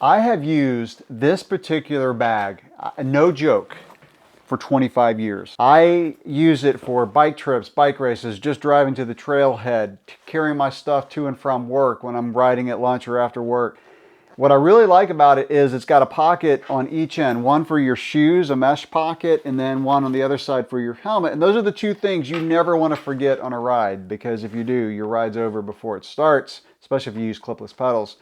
I have used this particular bag, no joke, for 25 years. I use it for bike trips, bike races, just driving to the trailhead, carrying my stuff to and from work when I'm riding at lunch or after work. What I really like about it is it's got a pocket on each end, one for your shoes, a mesh pocket, and then one on the other side for your helmet. And those are the two things you never want to forget on a ride, because if you do, your ride's over before it starts, especially if you use clipless pedals.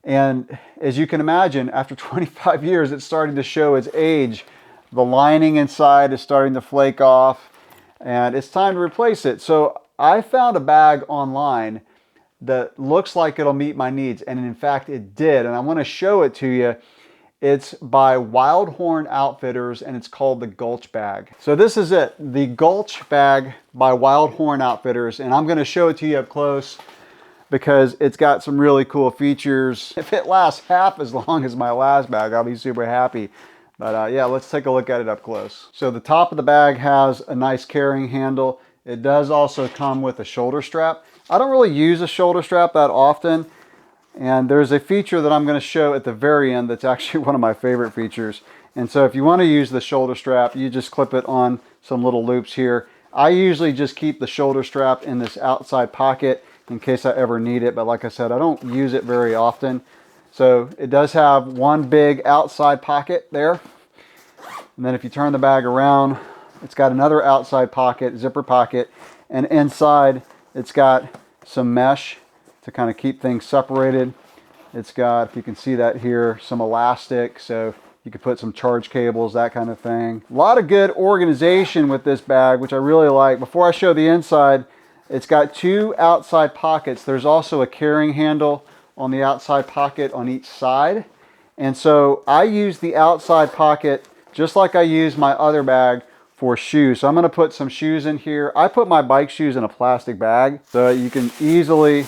And as you can imagine, after 25 years, it's starting to show its age. The lining inside is starting to flake off, and it's time to replace it. So I found a bag online that looks like it'll meet my needs, and in fact it did, and I want to show it to you. It's by Wildhorn Outfitters, and it's called the Gulch bag. So this is it, the Gulch bag by Wildhorn Outfitters, and I'm going to show it to you up close because it's got some really cool features. If it lasts half as long as my last bag, I'll be super happy. But yeah, let's take a look at it up close. So the top of the bag has a nice carrying handle. It does also come with a shoulder strap. I don't really use a shoulder strap that often, and there's a feature that I'm going to show at the very end that's actually one of my favorite features. And so if you want to use the shoulder strap, you just clip it on some little loops here. I usually just keep the shoulder strap in this outside pocket in case I ever need it, but like I said, I don't use it very often. So it does have one big outside pocket there, and then if you turn the bag around, it's got another outside pocket, zipper pocket, and inside it's got some mesh to kind of keep things separated. It's got, if you can see that here, some elastic, so you could put some charge cables, that kind of thing. A lot of good organization with this bag, which I really like. Before I show the inside, it's got two outside pockets. There's also a carrying handle on the outside pocket on each side. And so I use the outside pocket just like I use my other bag for shoes. So I'm going to put some shoes in here. I put my bike shoes in a plastic bag so you can easily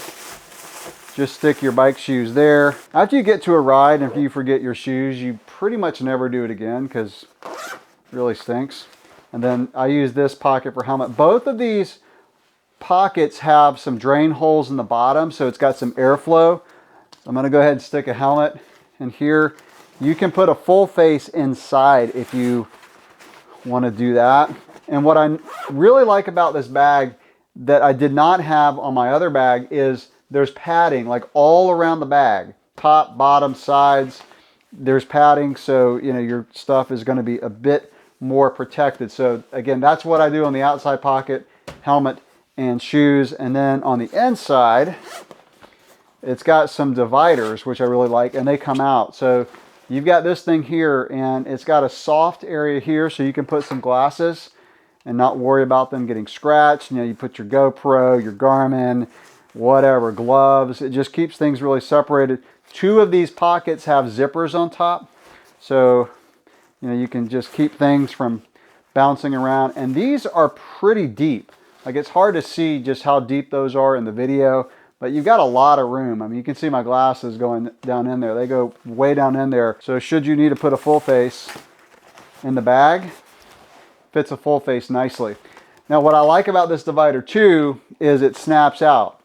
just stick your bike shoes there. After you get to a ride, and if you forget your shoes, you pretty much never do it again because it really stinks. And then I use this pocket for helmet. Both of these pockets have some drain holes in the bottom, so it's got some airflow. I'm going to go ahead and stick a helmet in here. You can put a full face inside if you want to do that. And what I really like about this bag that I did not have on my other bag is there's padding like all around the bag, top, bottom, sides. There's padding, so you know your stuff is going to be a bit more protected. So again, that's what I do on the outside pocket, helmet and shoes. And then on the inside, it's got some dividers, which I really like, and they come out. So you've got this thing here, and it's got a soft area here, so you can put some glasses and not worry about them getting scratched. You know, you put your GoPro, your Garmin, whatever, gloves. It just keeps things really separated. Two of these pockets have zippers on top, so you know you can just keep things from bouncing around. And these are pretty deep. Like, it's hard to see just how deep those are in the video, but you've got a lot of room. I mean, you can see my glasses going down in there. They go way down in there. So should you need to put a full face in the bag, fits a full face nicely. Now, what I like about this divider too is it snaps out.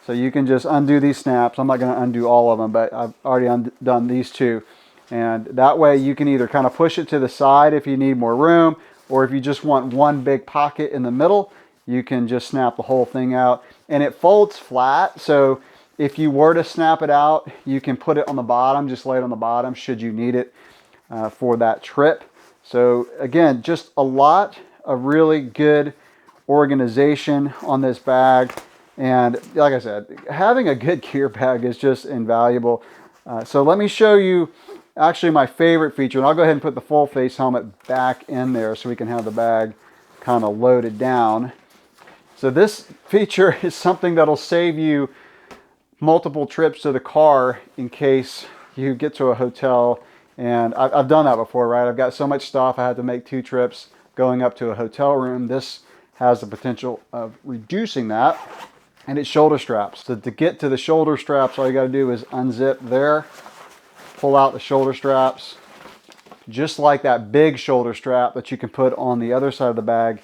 So you can just undo these snaps. I'm not going to undo all of them, but I've already undone these two. And that way you can either kind of push it to the side if you need more room, or if you just want one big pocket in the middle, you can just snap the whole thing out. And it folds flat, so if you were to snap it out, you can put it on the bottom, just lay it on the bottom should you need it for that trip. So again, just a lot of really good organization on this bag. And like I said, having a good gear bag is just invaluable. So let me show you actually my favorite feature, and I'll go ahead and put the full face helmet back in there so we can have the bag kind of loaded down. So this feature is something that'll save you multiple trips to the car in case you get to a hotel. And I've done that before, right? I've got so much stuff, I had to make 2 trips going up to a hotel room. This has the potential of reducing that. And it's shoulder straps. So to get to the shoulder straps, all you got to do is unzip there, pull out the shoulder straps, just like that big shoulder strap that you can put on the other side of the bag.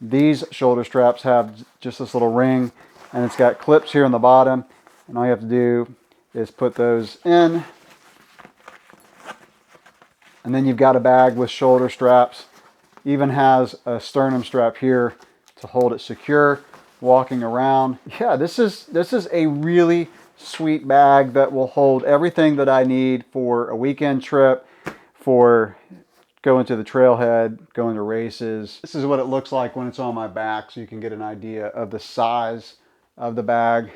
These shoulder straps have just this little ring, and it's got clips here on the bottom, and all you have to do is put those in, And then you've got a bag with shoulder straps. Even has a sternum strap here to hold it secure walking around. Yeah, this is a really sweet bag that will hold everything that I need for a weekend trip, for going to the trailhead, going to races. This is what it looks like when it's on my back, so you can get an idea of the size of the bag.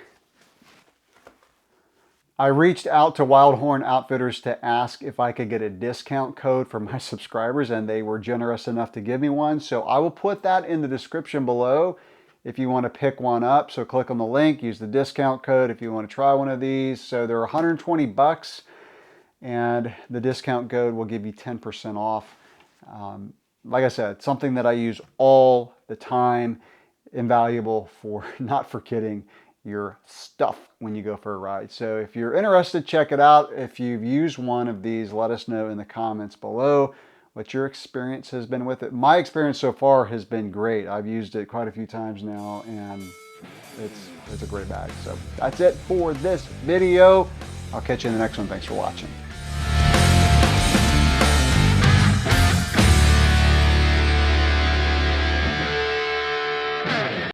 I reached out to Wildhorn Outfitters to ask if I could get a discount code for my subscribers, and they were generous enough to give me one. So I will put that in the description below if you want to pick one up. So click on the link, use the discount code if you want to try one of these. So they're 120 bucks, and the discount code will give you 10% off. Like I said, something that I use all the time, invaluable for, not for kidding, your stuff when you go for a ride. So if you're interested, check it out. If you've used one of these, let us know in the comments below what your experience has been with it. My experience so far has been great. I've used it quite a few times now, and it's a great bag. So that's it for this video. I'll catch you in the next one. Thanks for watching.